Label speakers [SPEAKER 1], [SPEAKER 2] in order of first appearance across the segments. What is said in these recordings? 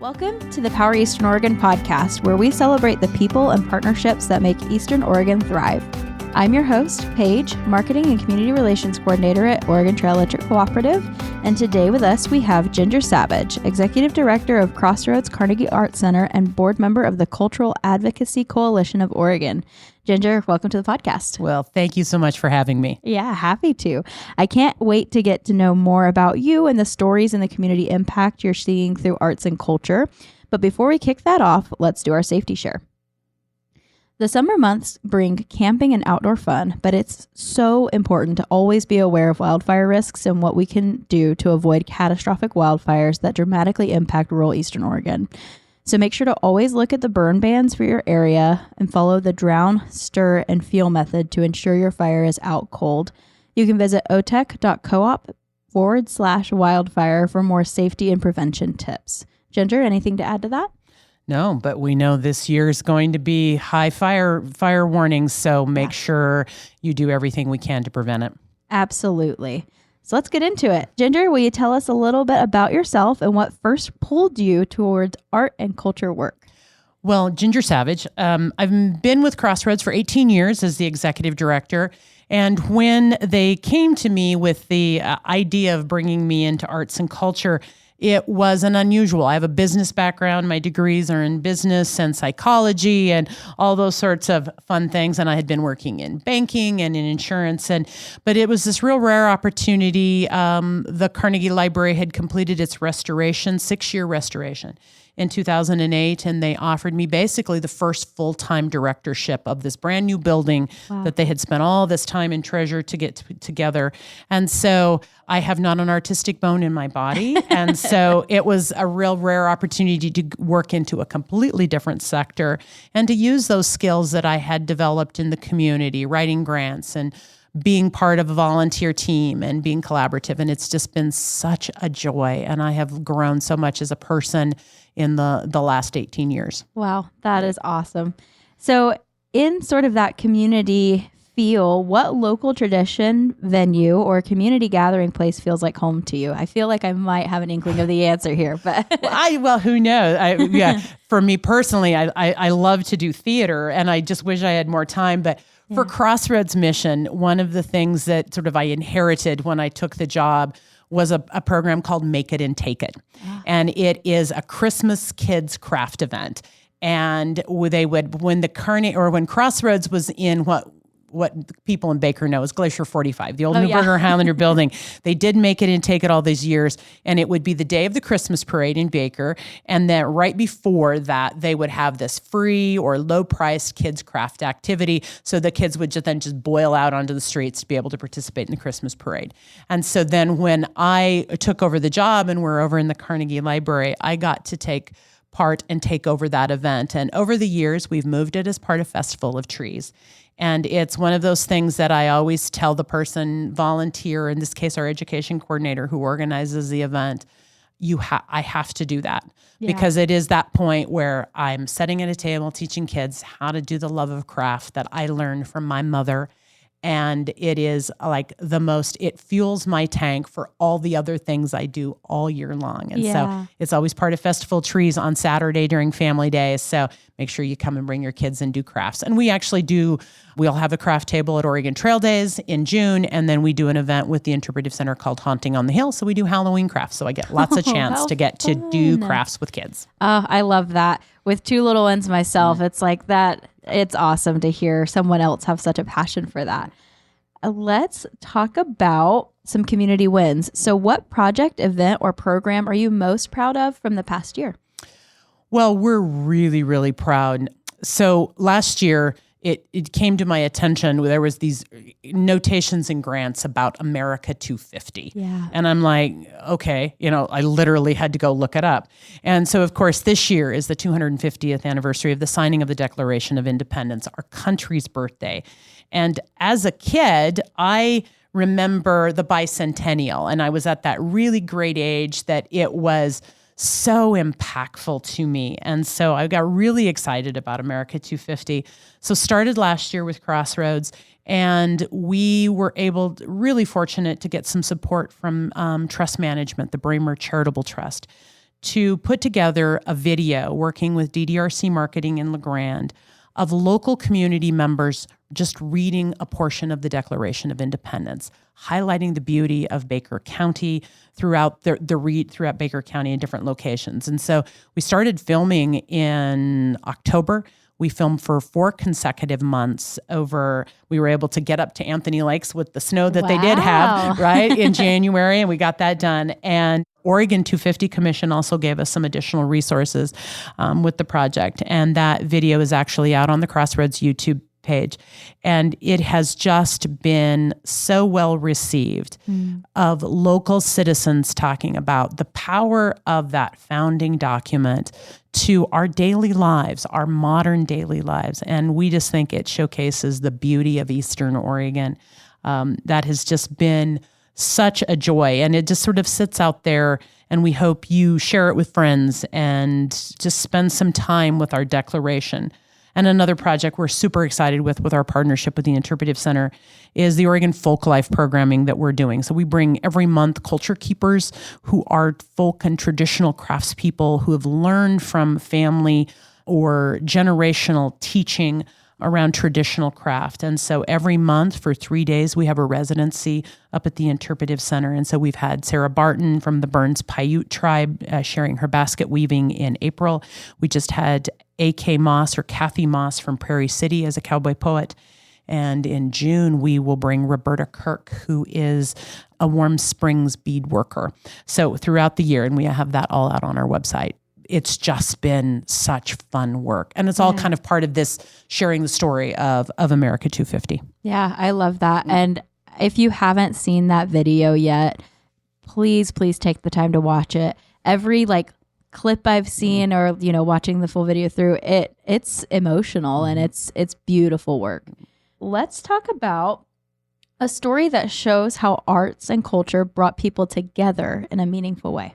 [SPEAKER 1] Welcome to the Power Eastern Oregon podcast, where we celebrate the people and partnerships that make Eastern Oregon thrive. I'm your host, Paige, Marketing and Community Relations Coordinator at Oregon Trail Electric Cooperative, and today with us we have Ginger Savage, Executive Director of Crossroads Carnegie Art Center and Board Member of the Cultural Advocacy Coalition of Oregon. Ginger, welcome to the podcast.
[SPEAKER 2] Well, thank you so much for having me.
[SPEAKER 1] Yeah, happy to. I can't wait to get to know more about you and the stories and the community impact you're seeing through arts and culture. But before we kick that off, let's do our safety share. The summer months bring camping and outdoor fun, but it's so important to always be aware of wildfire risks and what we can do to avoid catastrophic wildfires that dramatically impact rural Eastern Oregon. So make sure to always look at the burn bans for your area and follow the drown, stir, and feel method to ensure your fire is out cold. You can visit otec.coop/wildfire for more safety and prevention tips. Ginger, anything to add to that?
[SPEAKER 2] No, but we know this year is going to be high fire warnings, so make sure you do everything we can to prevent it.
[SPEAKER 1] Absolutely. So let's get into it. Ginger, will you tell us a little bit about yourself and what first pulled you towards art and culture work?
[SPEAKER 2] Well, Ginger Savage, I've been with Crossroads for 18 years as the executive director. And when they came to me with the idea of bringing me into arts and culture, it wasn't unusual. I have a business background. My degrees are in business and psychology and all those sorts of fun things. And I had been working in banking and in insurance. But it was this real rare opportunity. The Carnegie Library had completed its restoration, 6-year restoration in 2008. And they offered me basically the first full-time directorship of this brand new building that they had spent all this time and treasure to get together. And so I have not an artistic bone in my body. And so it was a real rare opportunity to work into a completely different sector and to use those skills that I had developed in the community, writing grants and being part of a volunteer team and being collaborative. And it's just been such a joy. And I have grown so much as a person in the last 18 years.
[SPEAKER 1] Wow, that is awesome. So in sort of that community feel, what local tradition, venue, or community gathering place feels like home to you? I feel like I might have an inkling of the answer here, but
[SPEAKER 2] well, who knows? For me personally, I love to do theater, and I just wish I had more time. But for Crossroads Mission, one of the things that sort of I inherited when I took the job was a program called Make It and Take It, and it is a Christmas kids craft event. And they would when Crossroads was in what people in Baker know as Glacier 45, the old Newburgh Highlander building. They did Make It and Take It all these years, and it would be the day of the Christmas parade in Baker, and then right before that, they would have this free or low-priced kids craft activity, so the kids would just boil out onto the streets to be able to participate in the Christmas parade. And so then when I took over the job and we're over in the Carnegie Library, I got to take part and take over that event. And over the years, we've moved it as part of Festival of Trees. And it's one of those things that I always tell the volunteer, in this case, our education coordinator who organizes the event, I have to do that because it is that point where I'm sitting at a table teaching kids how to do the love of craft that I learned from my mother. And it is like it fuels my tank for all the other things I do all year long. And so it's always part of Festival Trees on Saturday during family days. So make sure you come and bring your kids and do crafts. And we'll have a craft table at Oregon Trail Days in June. And then we do an event with the Interpretive Center called Haunting on the Hill. So we do Halloween crafts. So I get lots of chance to get to do crafts with kids.
[SPEAKER 1] Oh, I love that. With 2 little ones myself, it's like that. It's awesome to hear someone else have such a passion for that. Let's talk about some community wins. So what project, event, or program are you most proud of from the past year?
[SPEAKER 2] Well, we're really, really proud. So last year, it came to my attention, there was these notations and grants about America 250. Yeah. And I'm like, okay, I literally had to go look it up. And so, of course, this year is the 250th anniversary of the signing of the Declaration of Independence, our country's birthday. And as a kid, I remember the bicentennial, and I was at that really great age that it was so impactful to me. And so I got really excited about America 250. So started last year with Crossroads, and we were really fortunate to get some support from Trust Management, the Bramer Charitable Trust, to put together a video working with DDRC Marketing in LeGrand of local community members just reading a portion of the Declaration of Independence, highlighting the beauty of Baker County throughout throughout Baker County in different locations. And so we started filming in October. We filmed for 4 consecutive months we were able to get up to Anthony Lakes with the snow that they did have, right, in January, and we got that done. And Oregon 250 Commission also gave us some additional resources with the project. And that video is actually out on the Crossroads YouTube page. And it has just been so well received of local citizens talking about the power of that founding document to our daily lives, our modern daily lives. And we just think it showcases the beauty of Eastern Oregon. That has just been such a joy. And it just sort of sits out there, and we hope you share it with friends and just spend some time with our declaration. And another project we're super excited with our partnership with the Interpretive Center is the Oregon Folk Life programming that we're doing. So we bring every month culture keepers who are folk and traditional craftspeople who have learned from family or generational teaching around traditional craft. And so every month for 3 days, we have a residency up at the Interpretive Center. And so we've had Sarah Barton from the Burns Paiute tribe sharing her basket weaving in April. We just had A.K. Moss or Kathy Moss from Prairie City as a cowboy poet. And in June, we will bring Roberta Kirk, who is a Warm Springs bead worker. So throughout the year, and we have that all out on our website. It's just been such fun work. And it's all kind of part of this sharing the story of America 250.
[SPEAKER 1] Yeah, I love that. And if you haven't seen that video yet, please take the time to watch it. Every clip I've seen or, watching the full video through it's emotional and it's beautiful work. Let's talk about a story that shows how arts and culture brought people together in a meaningful way.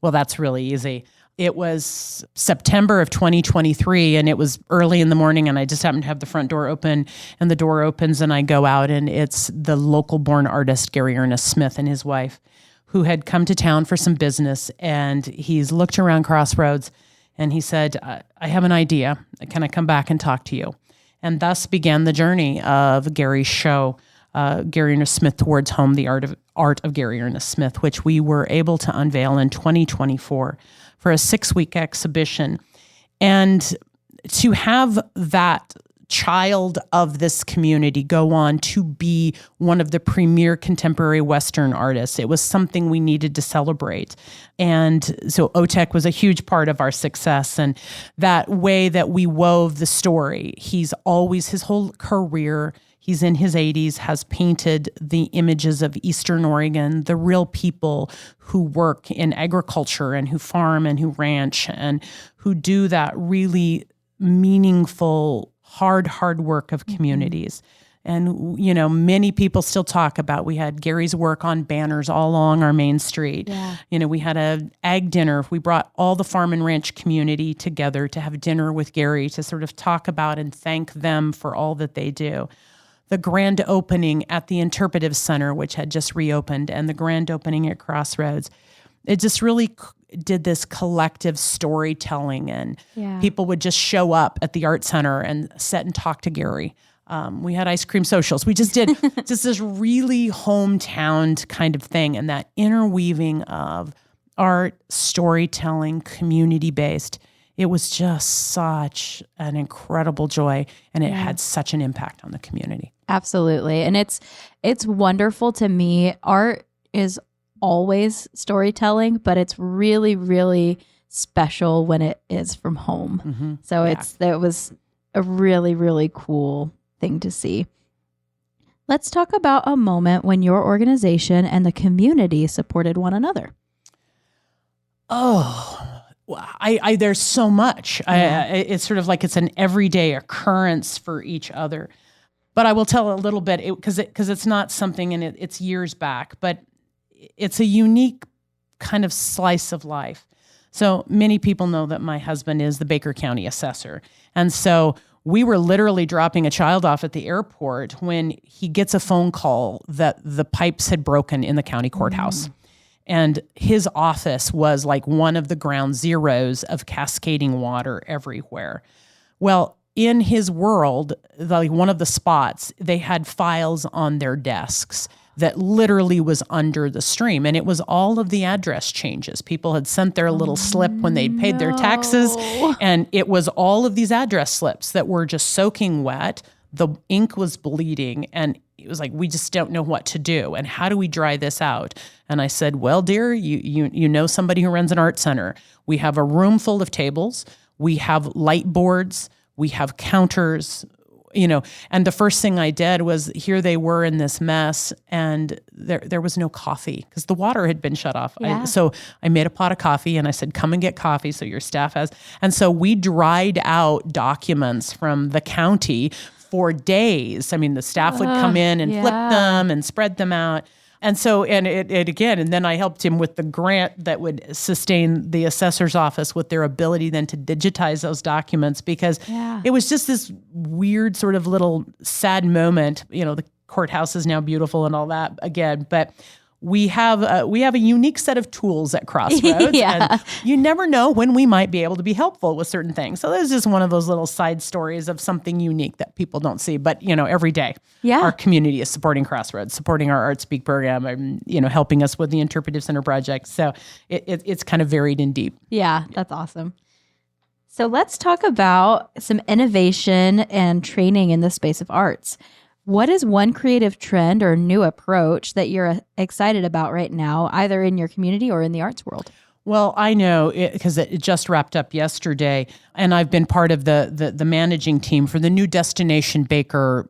[SPEAKER 2] Well, that's really easy. It was September of 2023, and it was early in the morning, and I just happened to have the front door open, and the door opens, and I go out, and it's the local-born artist, Gary Ernest Smith, and his wife, who had come to town for some business, and he's looked around Crossroads, and he said, I have an idea. Can I come back and talk to you? And thus began the journey of Gary's show, Gary Ernest Smith Towards Home, the art of Gary Ernest Smith, which we were able to unveil in 2024 for a 6-week exhibition. And to have that child of this community go on to be one of the premier contemporary Western artists, it was something we needed to celebrate. And so otec was a huge part of our success. And that way that we wove the story, he's always, his whole career, he's in his 80s, has painted the images of Eastern Oregon, the real people who work in agriculture and who farm and who ranch and who do that really meaningful, hard work of communities. And, many people still talk about, we had Gary's work on banners all along our main street. Yeah. We had a ag dinner. We brought all the farm and ranch community together to have dinner with Gary to sort of talk about and thank them for all that they do. The grand opening at the Interpretive Center, which had just reopened, and the grand opening at Crossroads, it just really did this collective storytelling, and people would just show up at the art center and sit and talk to Gary. We had ice cream socials. We just did just this really hometown kind of thing, and that interweaving of art, storytelling, community-based. It was just such an incredible joy, and it had such an impact on the community.
[SPEAKER 1] Absolutely. And it's wonderful to me. Art is always storytelling, but it's really, really special when it is from home. Mm-hmm. So it was a really, really cool thing to see. Let's talk about a moment when your organization and the community supported one another.
[SPEAKER 2] There's so much. It's sort of like it's an everyday occurrence for each other. But I will tell a little bit because it's not something, and it's years back, but it's a unique kind of slice of life. So many people know that my husband is the Baker County assessor. And so we were literally dropping a child off at the airport when he gets a phone call that the pipes had broken in the county courthouse. And his office was like one of the ground zeros of cascading water everywhere. Well, in his world, like one of the spots, they had files on their desks that literally was under the stream. And it was all of the address changes. People had sent their little slip when they'd paid their taxes. And it was all of these address slips that were just soaking wet. The ink was bleeding. And it was like, we just don't know what to do. And how do we dry this out? And I said, well, dear, you know somebody who runs an art center. We have a room full of tables. We have light boards. We have counters. And the first thing I did was, here they were in this mess, and there was no coffee because the water had been shut off.
[SPEAKER 1] Yeah.
[SPEAKER 2] So I made a pot of coffee and I said, come and get coffee so your staff has. And so we dried out documents from the county for days. I mean, the staff would come in and flip them and spread them out. And so, and then I helped him with the grant that would sustain the assessor's office with their ability then to digitize those documents, because it was just this weird sort of little sad moment. The courthouse is now beautiful and all that again, but we have a unique set of tools at Crossroads, and you never know when we might be able to be helpful with certain things. So there's just one of those little side stories of something unique that people don't see. But every day, our community is supporting Crossroads, supporting our Art Speak program, and helping us with the Interpretive Center project. So it's kind of varied and deep.
[SPEAKER 1] Yeah, that's awesome. So let's talk about some innovation and training in the space of arts. What is one creative trend or new approach that you're excited about right now, either in your community or in the arts world?
[SPEAKER 2] Well, I know because it just wrapped up yesterday, and I've been part of the managing team for the new Destination Baker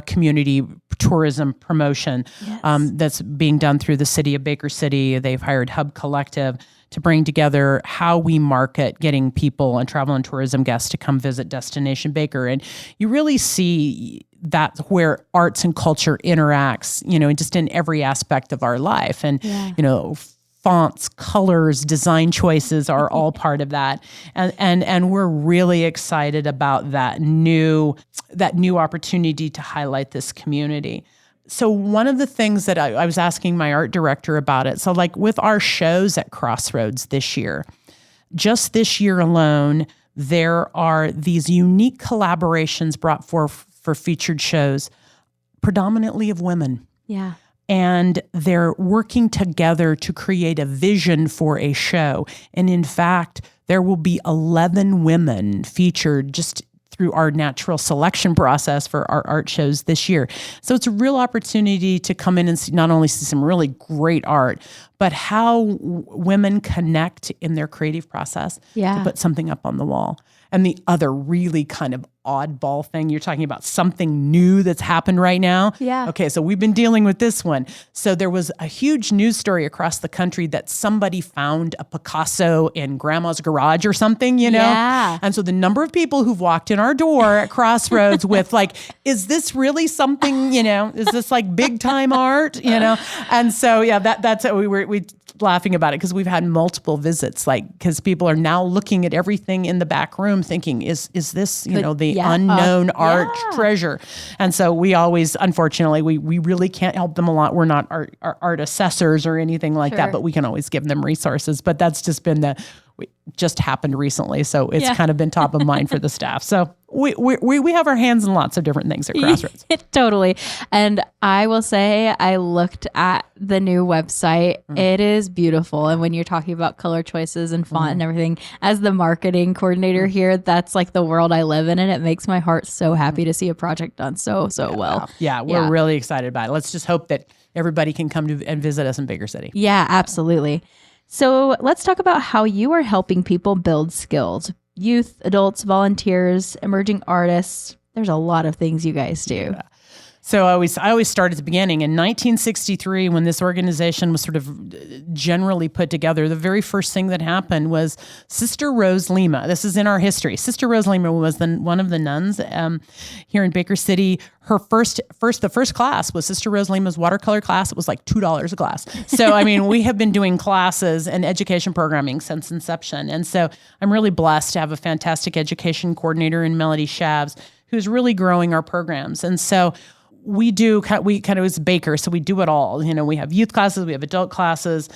[SPEAKER 2] community tourism promotion that's being done through the city of Baker City. They've hired Hub Collective to bring together how we market getting people and travel and tourism guests to come visit Destination Baker. And you really see that's where arts and culture interacts, just in every aspect of our life. And, fonts, colors, design choices are all part of that. And we're really excited about that new opportunity to highlight this community. So one of the things that I was asking my art director about it, so like with our shows at Crossroads this year, just this year alone, there are these unique collaborations brought forth for featured shows, predominantly of women.
[SPEAKER 1] Yeah.
[SPEAKER 2] And they're working together to create a vision for a show. And in fact, there will be 11 women featured just through our natural selection process for our art shows this year. So it's a real opportunity to come in and see, not only see some really great art, but how women connect in their creative process to put something up on the wall. And the other really kind of oddball thing, you're talking about something new that's happened right now.
[SPEAKER 1] Yeah.
[SPEAKER 2] Okay, so we've been dealing with this one. So there was a huge news story across the country that somebody found a Picasso in grandma's garage or something,
[SPEAKER 1] Yeah.
[SPEAKER 2] And so the number of people who've walked in our door at Crossroads with like, is this really something, is this like big time art, And so, that's what we laughing about it, because we've had multiple visits, because people are now looking at everything in the back room thinking, is this, the unknown art treasure? And so we always, unfortunately, we really can't help them a lot. We're not art assessors or anything like that, but we can always give them resources. But that's just been just happened recently. So it's kind of been top of mind for the staff. So we have our hands in lots of different things at Crossroads.
[SPEAKER 1] Totally. And I will say, I looked at the new website. It is beautiful. And when you're talking about color choices and font and everything, as the marketing coordinator here, that's like the world I live in. And it makes my heart so happy to see a project done so well.
[SPEAKER 2] Yeah, we're really excited about it. Let's just hope that everybody can come and visit us in Baker City.
[SPEAKER 1] Yeah, absolutely. So let's talk about how you are helping people build skills. Youth, adults, volunteers, emerging artists. There's a lot of things you guys do.
[SPEAKER 2] Yeah. So I always start at the beginning. In 1963, when this organization was sort of generally put together, the very first thing that happened was Sister Rose Lima. This is in our history. Sister Rose Lima was one of the nuns here in Baker City. Her the first class was Sister Rose Lima's watercolor class. It was like $2 a class. So, we have been doing classes and education programming since inception. And so I'm really blessed to have a fantastic education coordinator in Melody Shavs, who's really growing our programs. And so we kind of as Baker, so we do it all. We have youth classes, we have adult classes.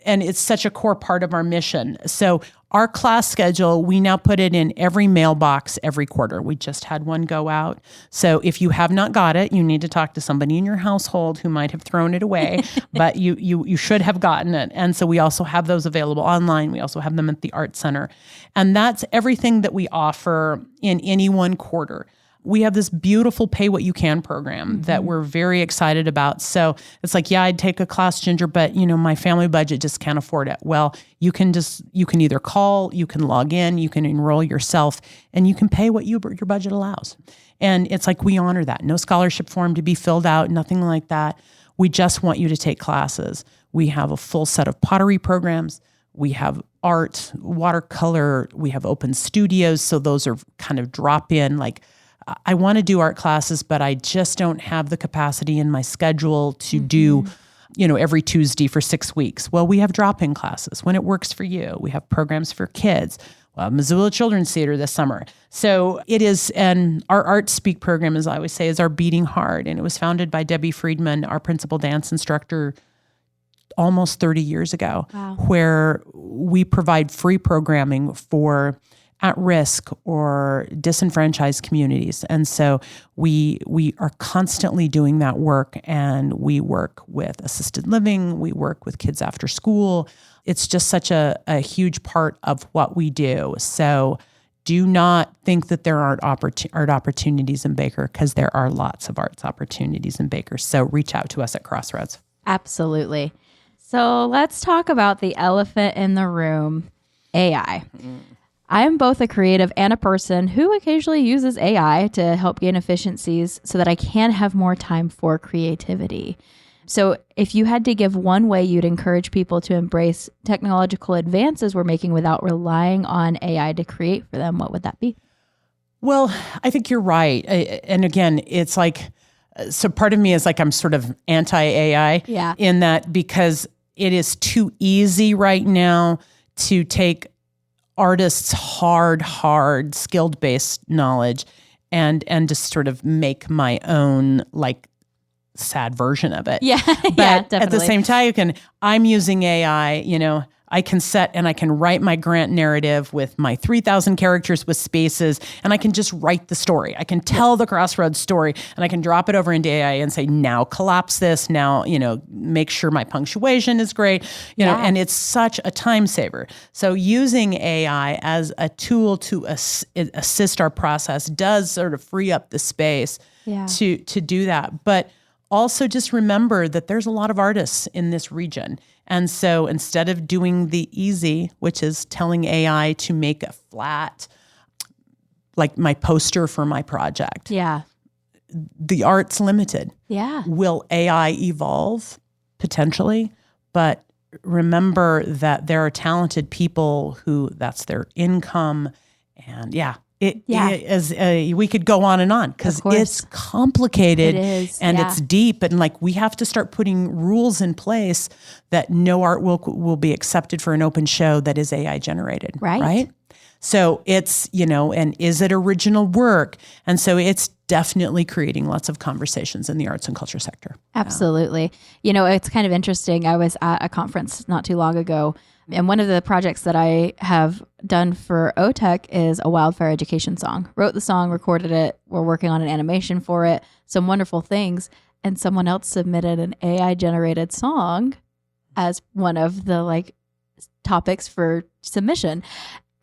[SPEAKER 2] and it's such a core part of our mission. So our class schedule, we now put it in every mailbox every quarter. We just had one go out. So if you have not got it, you need to talk to somebody in your household who might have thrown it away, but you should have gotten it. And so we also have those available online. We also have them at the Art Center. And that's everything that we offer in any one quarter. We have this beautiful pay what you can program that we're very excited about. So it's like, yeah, I'd take a class, Ginger, but my family budget just can't afford it. Well, you can either call, you can log in, you can enroll yourself, and you can pay what your budget allows. And it's like, we honor that. No scholarship form to be filled out, nothing like that. We just want you to take classes. We have a full set of pottery programs. We have art, watercolor. We have open studios. So those are kind of drop in, like, I want to do art classes, but I just don't have the capacity in my schedule to do, every Tuesday for 6 weeks. Well, we have drop-in classes when it works for you. We have programs for kids. Well, Missoula Children's Theater this summer. So it is, and our Art Speak program, as I always say, is our beating heart. And it was founded by Debbie Friedman, our principal dance instructor, almost 30 years ago, where we provide free programming for at-risk or disenfranchised communities. And so we are constantly doing that work, and we work with assisted living, we work with kids after school. It's just such a huge part of what we do. So do not think that there aren't art opportunities in Baker, because there are lots of arts opportunities in Baker. So reach out to us at Crossroads.
[SPEAKER 1] Absolutely. So let's talk about the elephant in the room, AI. I am both a creative and a person who occasionally uses AI to help gain efficiencies so that I can have more time for creativity. So if you had to give one way you'd encourage people to embrace technological advances we're making without relying on AI to create for them, what would that be?
[SPEAKER 2] Well, I think you're right. And again, it's like, so part of me is like, I'm sort of anti-AI in that, because it is too easy right now to take artists' hard, skilled-based knowledge and just sort of make my own, like, sad version of it.
[SPEAKER 1] Yeah,
[SPEAKER 2] but
[SPEAKER 1] definitely.
[SPEAKER 2] At the same time, I'm using AI, I can set and I can write my grant narrative with my 3,000 characters with spaces, and I can just write the story. I can tell the Crossroads story, and I can drop it over into AI and say, now collapse this, now, make sure my punctuation is great, and it's such a time saver. So using AI as a tool to assist our process does sort of free up the space to do that. But also just remember that there's a lot of artists in this region. And so instead of doing the easy, which is telling AI to make a flat, like my poster for my project.
[SPEAKER 1] Yeah.
[SPEAKER 2] The art's limited.
[SPEAKER 1] Yeah.
[SPEAKER 2] Will AI evolve? Potentially. But remember that there are talented people who that's their income. And we could go on and on, because it's complicated.
[SPEAKER 1] It is,
[SPEAKER 2] and it's deep, and like we have to start putting rules in place that no art will be accepted for an open show that is AI generated. Right? So it's, and is it original work? And so it's definitely creating lots of conversations in the arts and culture sector.
[SPEAKER 1] Absolutely. It's kind of interesting. I was at a conference not too long ago, and one of the projects that I have done for OTEC is a wildfire education song. Wrote the song, recorded it. We're working on an animation for it. Some wonderful things. And someone else submitted an AI generated song as one of the topics for submission.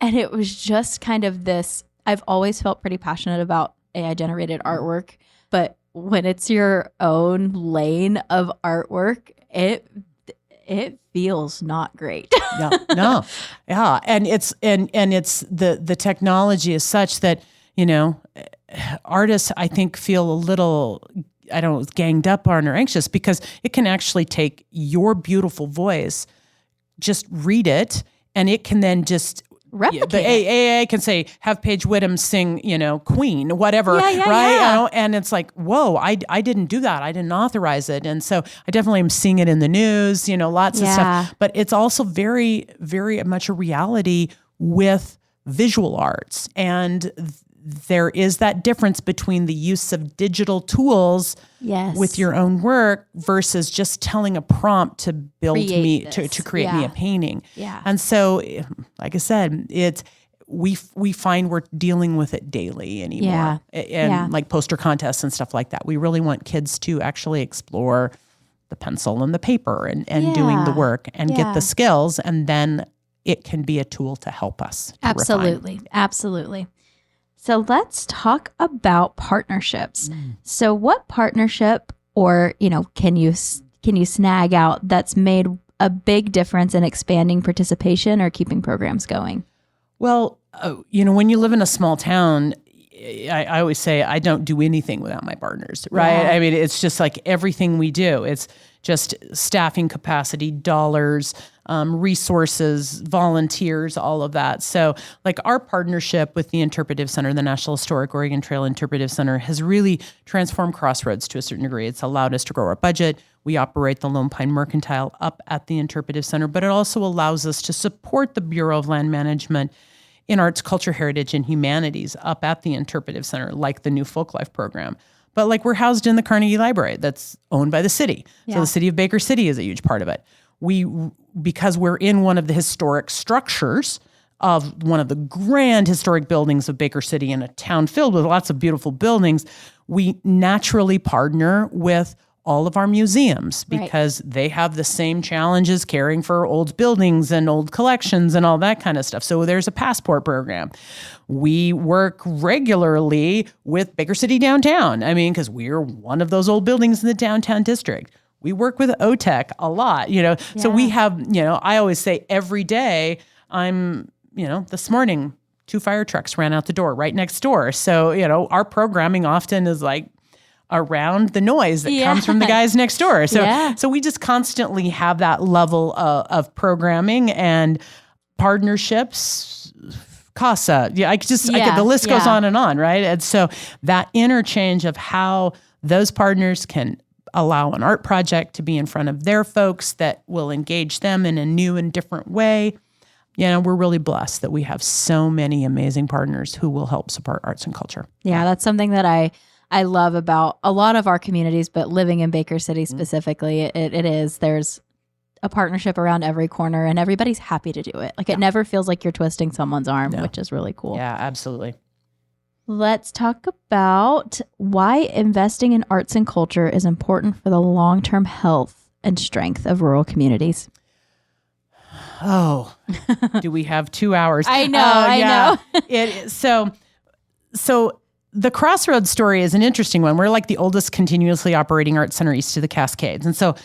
[SPEAKER 1] And it was just kind of this, I've always felt pretty passionate about AI generated artwork, but when it's your own lane of artwork, it feels not great.
[SPEAKER 2] No. And it's the technology is such that, artists, I think, feel a little, ganged up on or anxious, because it can actually take your beautiful voice, just read it, and it can then just
[SPEAKER 1] replicate.
[SPEAKER 2] The AA can say, have Paige Witham sing, Queen, whatever, right?
[SPEAKER 1] Yeah.
[SPEAKER 2] And it's like, whoa, I didn't do that. I didn't authorize it. And so I definitely am seeing it in the news, lots of stuff. But it's also very, very much a reality with visual arts. And there is that difference between the use of digital tools with your own work versus just telling a prompt to to create me a painting.
[SPEAKER 1] Yeah.
[SPEAKER 2] And so, like I said, we find we're dealing with it daily anymore. And like poster contests and stuff like that. We really want kids to actually explore the pencil and the paper and doing the work and get the skills, and then it can be a tool to help us.
[SPEAKER 1] Absolutely. So let's talk about partnerships. So what partnership or, can you snag out that's made a big difference in expanding participation or keeping programs going?
[SPEAKER 2] Well, when you live in a small town, I always say I don't do anything without my partners, right?
[SPEAKER 1] Yeah.
[SPEAKER 2] I mean, it's just like everything we do. It's just staffing capacity, dollars, resources, volunteers, all of that. So like our partnership with the Interpretive Center, the National Historic Oregon Trail Interpretive Center, has really transformed Crossroads to a certain degree. It's allowed us to grow our budget. We operate the Lone Pine Mercantile up at the Interpretive Center, but it also allows us to support the Bureau of Land Management in arts, culture, heritage, and humanities up at the Interpretive Center, like the new Folk Life program. But like we're housed in the Carnegie Library that's owned by the city. So the city of Baker City is a huge part of it. Because we're in one of the historic structures of one of the grand historic buildings of Baker City in a town filled with lots of beautiful buildings, we naturally partner with all of our museums because they have the same challenges caring for old buildings and old collections and all that kind of stuff. So there's a passport program. We work regularly with Baker City downtown. I mean, because we're one of those old buildings in the downtown district. We work with otec a lot, So we have, I always say every day this morning, 2 fire trucks ran out the door right next door. So, our programming often is like around the noise that comes from the guys next door. So we just constantly have that level of programming and partnerships, CASA. The list goes on and on, right? And so that interchange of how those partners can allow an art project to be in front of their folks that will engage them in a new and different way. We're really blessed that we have so many amazing partners who will help support arts and culture.
[SPEAKER 1] Yeah, that's something that I love about a lot of our communities, but living in Baker City specifically, it is. There's a partnership around every corner and everybody's happy to do it. Like it never feels like you're twisting someone's arm, which is really cool.
[SPEAKER 2] Yeah, absolutely.
[SPEAKER 1] Let's talk about why investing in arts and culture is important for the long-term health and strength of rural communities.
[SPEAKER 2] Oh, do we have 2 hours?
[SPEAKER 1] I know.
[SPEAKER 2] So the Crossroads story is an interesting one. We're like the oldest continuously operating art center east of the Cascades. And so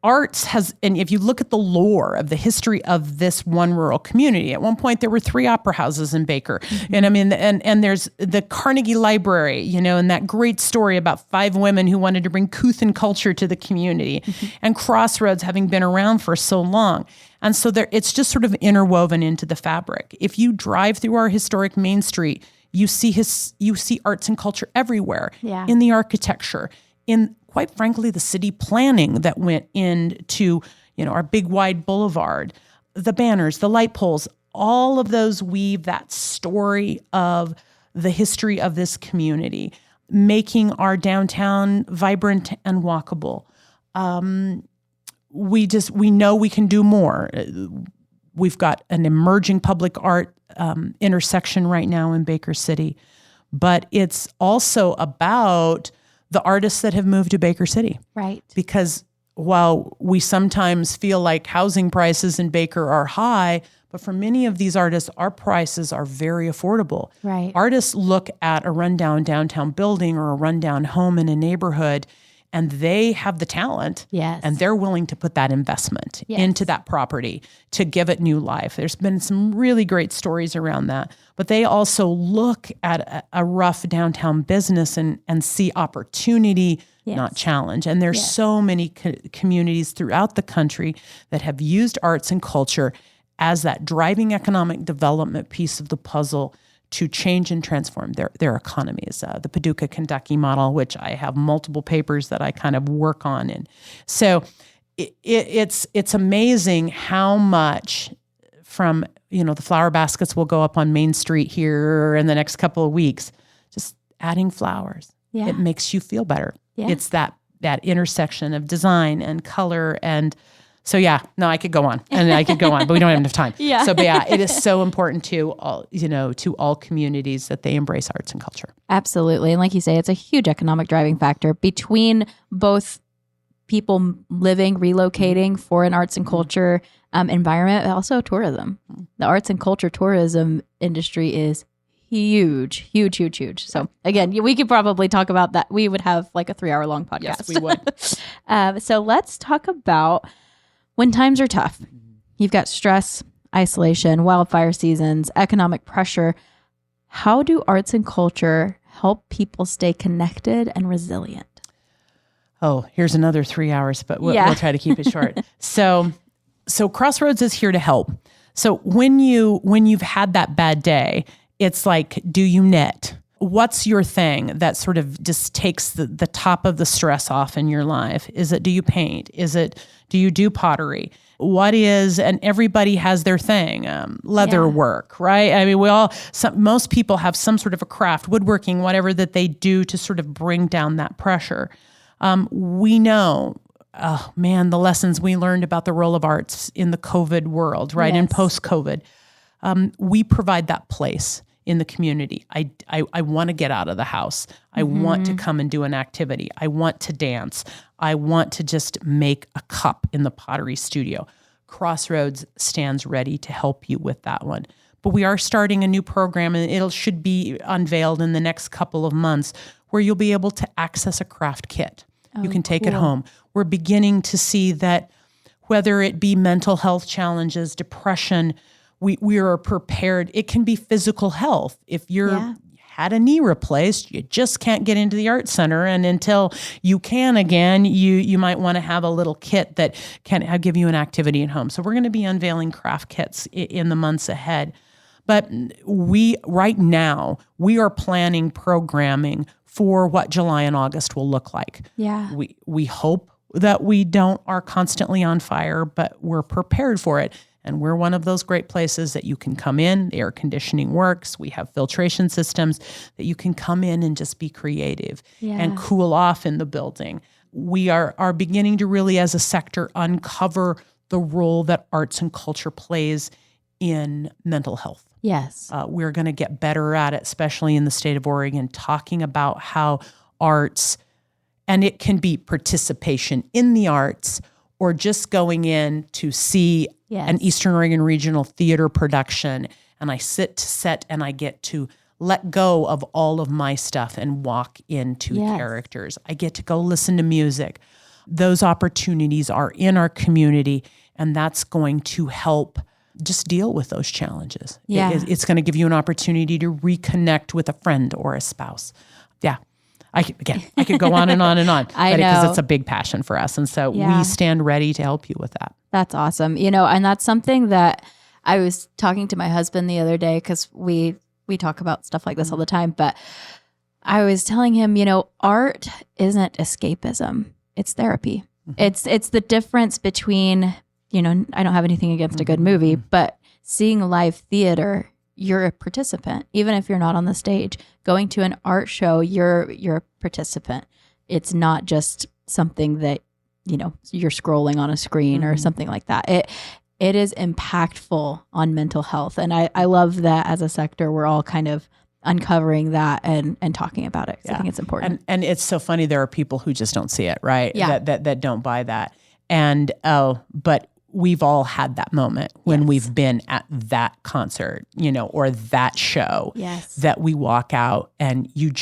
[SPEAKER 2] arts and if you look at the lore of the history of this one rural community, at one point there were 3 opera houses in Baker. And I mean, and there's the Carnegie Library, and that great story about 5 women who wanted to bring couth and culture to the community, and Crossroads having been around for so long. And so it's just sort of interwoven into the fabric. If you drive through our historic Main Street, you see arts and culture everywhere, in the architecture, in quite frankly, the city planning that went into, our big wide boulevard, the banners, the light poles, all of those weave that story of the history of this community, making our downtown vibrant and walkable. We know we can do more. We've got an emerging public art intersection right now in Baker City, but it's also about the artists that have moved to Baker City.
[SPEAKER 1] Right.
[SPEAKER 2] Because while we sometimes feel like housing prices in Baker are high, but for many of these artists, our prices are very affordable.
[SPEAKER 1] Right.
[SPEAKER 2] Artists look at a rundown downtown building or a rundown home in a neighborhood, and they have the talent, and they're willing to put that investment into that property to give it new life. There's been some really great stories around that, but they also look at a rough downtown business and see opportunity, not challenge. And there's so many communities throughout the country that have used arts and culture as that driving economic development piece of the puzzle to change and transform their economies. The Paducah, Kentucky model, which I have multiple papers that I kind of work on. And so it's amazing how much from the flower baskets will go up on Main Street here in the next couple of weeks. Just adding flowers.
[SPEAKER 1] Yeah.
[SPEAKER 2] It makes you feel better.
[SPEAKER 1] Yeah.
[SPEAKER 2] It's that intersection of design and color. And so, I could go on and I could go on, but we don't have enough time.
[SPEAKER 1] Yeah.
[SPEAKER 2] So, but it is so important to all, to all communities that they embrace arts and culture.
[SPEAKER 1] Absolutely. And like you say, it's a huge economic driving factor between both people living, relocating for an arts and culture environment, but also tourism. The arts and culture tourism industry is huge. So again, we could probably talk about that. We would have like a 3-hour long podcast.
[SPEAKER 2] Yes, we would.
[SPEAKER 1] So let's talk about when times are tough. You've got stress, isolation, wildfire seasons, economic pressure. How do arts and culture help people stay connected and resilient?
[SPEAKER 2] Oh, here's another 3 hours, but we'll try to keep it short. So Crossroads is here to help. So when you've had that bad day, it's like, do you knit? What's your thing that sort of just takes the top of the stress off in your life? Is it, do you paint? Do you do pottery? What is, and everybody has their thing, leather work, right? I mean, most people have some sort of a craft, woodworking, whatever that they do to sort of bring down that pressure. We know, the lessons we learned about the role of arts in the COVID world, right?
[SPEAKER 1] Yes.
[SPEAKER 2] And post-COVID. We provide that place in the community. I want to get out of the house. I want to come and do an activity. I want to dance. I want to just make a cup in the pottery studio. Crossroads stands ready to help you with that one. But we are starting a new program, and it should be unveiled in the next couple of months, where you'll be able to access a craft kit. You can take it home. We're beginning to see that whether it be mental health challenges, depression, we are prepared. It can be physical health. If you're had a knee replaced, you just can't get into the art center. And until you can again, you might want to have a little kit that can give you an activity at home. So we're going to be unveiling craft kits in the months ahead. But right now, we are planning programming for what July and August will look like.
[SPEAKER 1] Yeah.
[SPEAKER 2] We hope that we are constantly on fire, but we're prepared for it. And we're one of those great places that you can come in. The air conditioning works. We have filtration systems that you can come in and just be creative and cool off in the building. We are beginning to really, as a sector, uncover the role that arts and culture plays in mental health.
[SPEAKER 1] Yes.
[SPEAKER 2] We're going to get better at it, especially in the state of Oregon, talking about how arts, and it can be participation in the arts or just going in to see an Eastern Oregon Regional Theater production, and I sit to set and I get to let go of all of my stuff and walk into characters. I get to go listen to music. Those opportunities are in our community, and that's going to help just deal with those challenges.
[SPEAKER 1] Yeah.
[SPEAKER 2] It's going to give you an opportunity to reconnect with a friend or a spouse. Yeah. I could go on and on and on. Because it's a big passion for us. And so we stand ready to help you with that.
[SPEAKER 1] That's awesome. And that's something that I was talking to my husband the other day, because we talk about stuff like this all the time. But I was telling him, art isn't escapism. It's therapy. It's the difference between, I don't have anything against a good movie, but seeing live theater, you're a participant. Even if you're not on the stage, going to an art show, you're a participant. It's not just something that, you're scrolling on a screen or something like that. It is impactful on mental health. And I love that as a sector, we're all kind of uncovering that and talking about it. I think it's important.
[SPEAKER 2] And it's so funny. There are people who just don't see it, right?
[SPEAKER 1] Yeah.
[SPEAKER 2] That don't buy that. And, but we've all had that moment when we've been at that concert, or that show that we walk out and you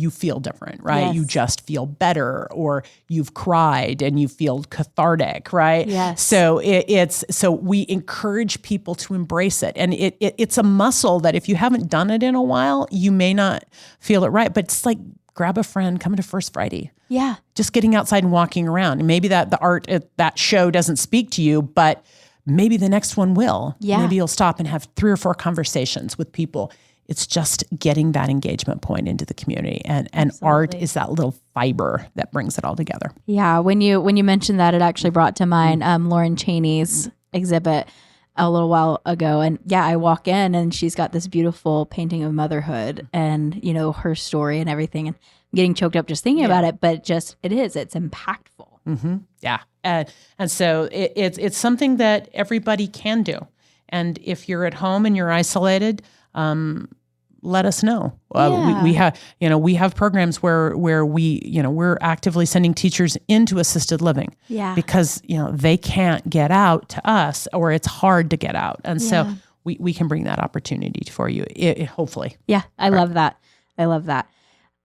[SPEAKER 2] feel different, right?
[SPEAKER 1] Yes.
[SPEAKER 2] You just feel better, or you've cried and you feel cathartic, right?
[SPEAKER 1] Yes.
[SPEAKER 2] So so we encourage people to embrace it. And it's a muscle that if you haven't done it in a while, you may not feel it right. But it's like, grab a friend, come to First Friday.
[SPEAKER 1] Yeah.
[SPEAKER 2] Just getting outside and walking around. And maybe that the art at that show doesn't speak to you, but maybe the next one will.
[SPEAKER 1] Yeah.
[SPEAKER 2] Maybe you'll stop and have 3 or 4 conversations with people. It's just getting that engagement point into the community. And art is that little fiber that brings it all together.
[SPEAKER 1] Yeah. When you mentioned that, it actually brought to mind Lauren Cheney's exhibit, a little while ago, and I walk in and she's got this beautiful painting of motherhood and, her story and everything, and I'm getting choked up just thinking about it, but it's impactful.
[SPEAKER 2] Mm-hmm. Yeah. And so it's something that everybody can do. And if you're at home and you're isolated, let us know. We have programs where we're actively sending teachers into assisted living because, they can't get out to us, or it's hard to get out. And so we can bring that opportunity for you, hopefully.
[SPEAKER 1] Yeah. I love that.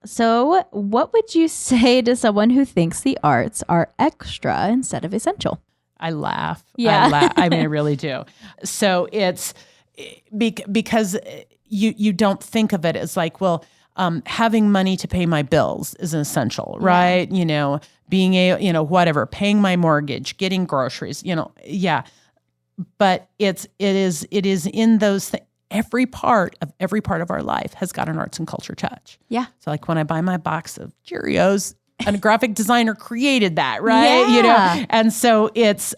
[SPEAKER 1] So what would you say to someone who thinks the arts are extra instead of essential?
[SPEAKER 2] I laugh.
[SPEAKER 1] Yeah.
[SPEAKER 2] I mean, I really do. So it's because you don't think of it as like, well, having money to pay my bills is an essential, right? Being whatever, paying my mortgage, getting groceries, but it is in those things. Every part of our life has got an arts and culture touch. Yeah. So like when I buy my box of Cheerios, and a graphic designer created that, right?
[SPEAKER 1] Yeah.
[SPEAKER 2] And so it's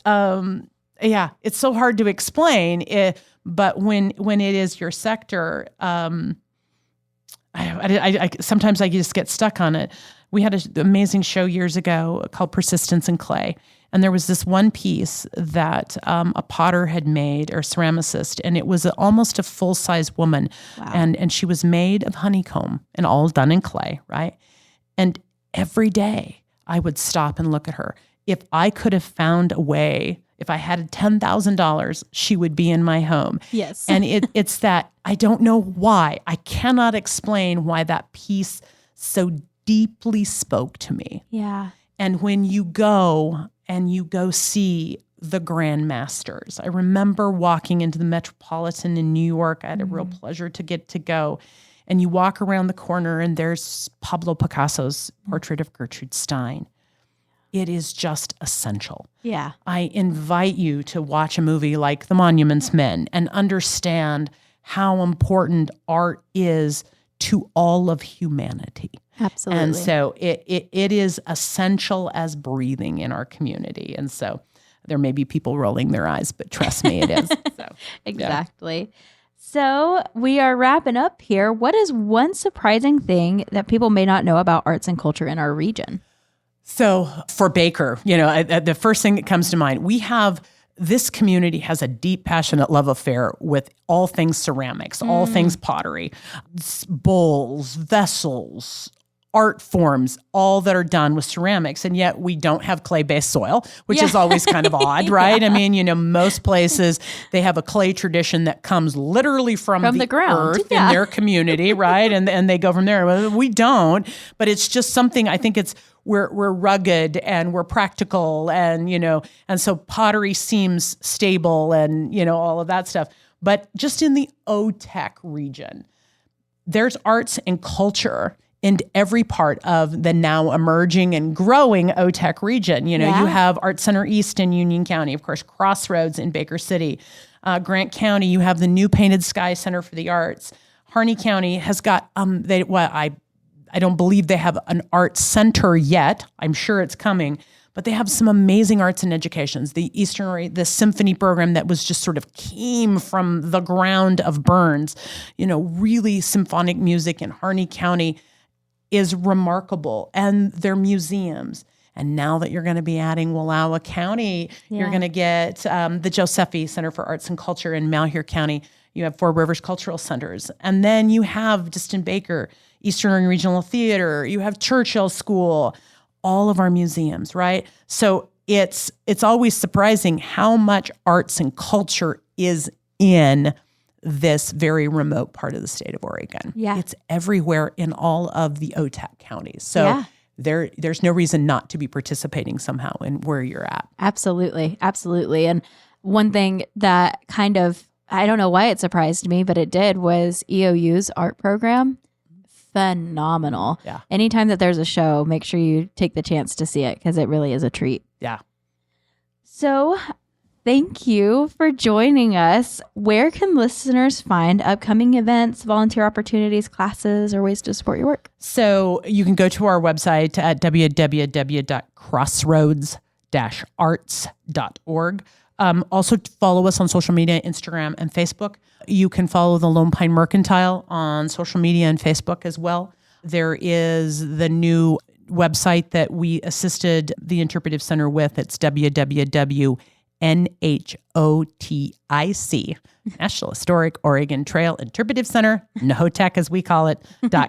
[SPEAKER 2] it's so hard to explain it, but when it is your sector, I sometimes I just get stuck on it. We had an amazing show years ago called Persistence in Clay. And there was this one piece that a potter had made, or ceramicist, and it was almost a full-size woman. Wow. And she was made of honeycomb and all done in clay, right? And every day I would stop and look at her. If I could have found a way, if I had $10,000, she would be in my home.
[SPEAKER 1] Yes.
[SPEAKER 2] And it's that, I don't know why. I cannot explain why that piece so deeply spoke to me.
[SPEAKER 1] Yeah.
[SPEAKER 2] And when you go see the grandmasters, I remember walking into the Metropolitan in New York. I had a real pleasure to get to go. And you walk around the corner and there's Pablo Picasso's portrait of Gertrude Stein. It is just essential.
[SPEAKER 1] Yeah.
[SPEAKER 2] I invite you to watch a movie like The Monuments Men and understand how important art is to all of humanity.
[SPEAKER 1] Absolutely.
[SPEAKER 2] And so it is essential as breathing in our community. And so there may be people rolling their eyes, but trust me, it is. So,
[SPEAKER 1] exactly. Yeah. So we are wrapping up here. What is one surprising thing that people may not know about arts and culture in our region?
[SPEAKER 2] So for Baker, the first thing that comes to mind, this community has a deep, passionate love affair with all things ceramics, all things pottery, bowls, vessels, art forms, all that are done with ceramics. And yet we don't have clay-based soil, which is always kind of odd, right? Yeah. I mean, most places, they have a clay tradition that comes literally from the
[SPEAKER 1] ground
[SPEAKER 2] earth in their community, right? And they go from there. Well, we don't, but it's just something, I think we're rugged and we're practical and so pottery seems stable and, all of that stuff. But just in the otec region, there's arts and culture in every part of the now emerging and growing otec region. You have Art Center East in Union County, of course, Crossroads in Baker City. Grant County, you have the new Painted Sky Center for the Arts. Harney County has got, I don't believe they have an art center yet. I'm sure it's coming, but they have some amazing arts and educations. The symphony program that was just sort of came from the ground of Burns, really symphonic music in Harney County is remarkable, and their museums. And now that you're going to be adding Wallowa County, you're going to get the Josephi Center for Arts and Culture in Malheur County. You have Four Rivers Cultural Centers. And then you have, just in Baker, Eastern Regional Theater. You have Churchill School, all of our museums, right? So it's always surprising how much arts and culture is in this very remote part of the state of Oregon.
[SPEAKER 1] Yeah.
[SPEAKER 2] It's everywhere in all of the otec counties. So there's no reason not to be participating somehow in where you're at.
[SPEAKER 1] Absolutely. Absolutely. And one thing that kind of, I don't know why it surprised me, but it did, was EOU's art program. Phenomenal.
[SPEAKER 2] Yeah.
[SPEAKER 1] Anytime that there's a show, make sure you take the chance to see it because it really is a treat.
[SPEAKER 2] Yeah.
[SPEAKER 1] So thank you for joining us. Where can listeners find upcoming events, volunteer opportunities, classes, or ways to support your work?
[SPEAKER 2] So you can go to our website at www.crossroads-arts.org. Also follow us on social media, Instagram and Facebook. You can follow the Lone Pine Mercantile on social media and Facebook as well. There is the new website that we assisted the Interpretive Center with. It's www.NHOTIC, National Historic Oregon Trail Interpretive Center, NHOTEC as we call it,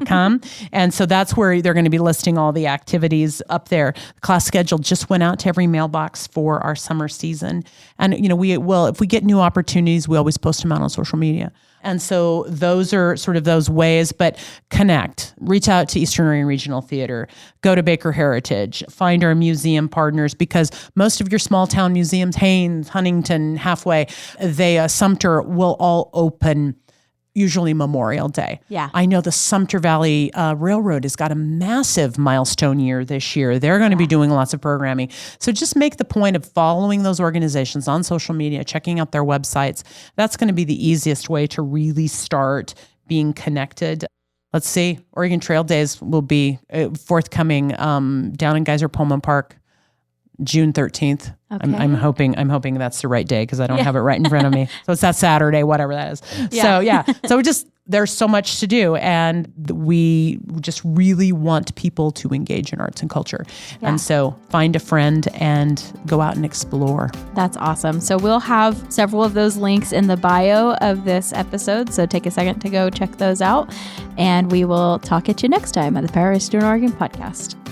[SPEAKER 2] .com. And so that's where they're going to be listing all the activities up there. The class schedule just went out to every mailbox for our summer season. And, we will, if we get new opportunities, we always post them out on social media. And so those are sort of those ways, but connect, reach out to Eastern Oregon Regional Theater, go to Baker Heritage, find our museum partners, because most of your small town museums, Haines, Huntington, Halfway, Sumter will all open usually Memorial Day.
[SPEAKER 1] Yeah.
[SPEAKER 2] I know the Sumter Valley Railroad has got a massive milestone year this year. They're going to be doing lots of programming. So just make the point of following those organizations on social media, checking out their websites. That's going to be the easiest way to really start being connected. Let's see, Oregon Trail Days will be forthcoming down in Geyser Pullman Park, June 13th.
[SPEAKER 1] Okay.
[SPEAKER 2] I'm hoping that's the right day because I don't have it right in front of me. So it's that Saturday, whatever that is.
[SPEAKER 1] Yeah.
[SPEAKER 2] So there's so much to do, and we just really want people to engage in arts and culture.
[SPEAKER 1] Yeah.
[SPEAKER 2] And so find a friend and go out and explore.
[SPEAKER 1] That's awesome. So we'll have several of those links in the bio of this episode. So take a second to go check those out, and we will talk at you next time at the Power of Eastern Oregon podcast.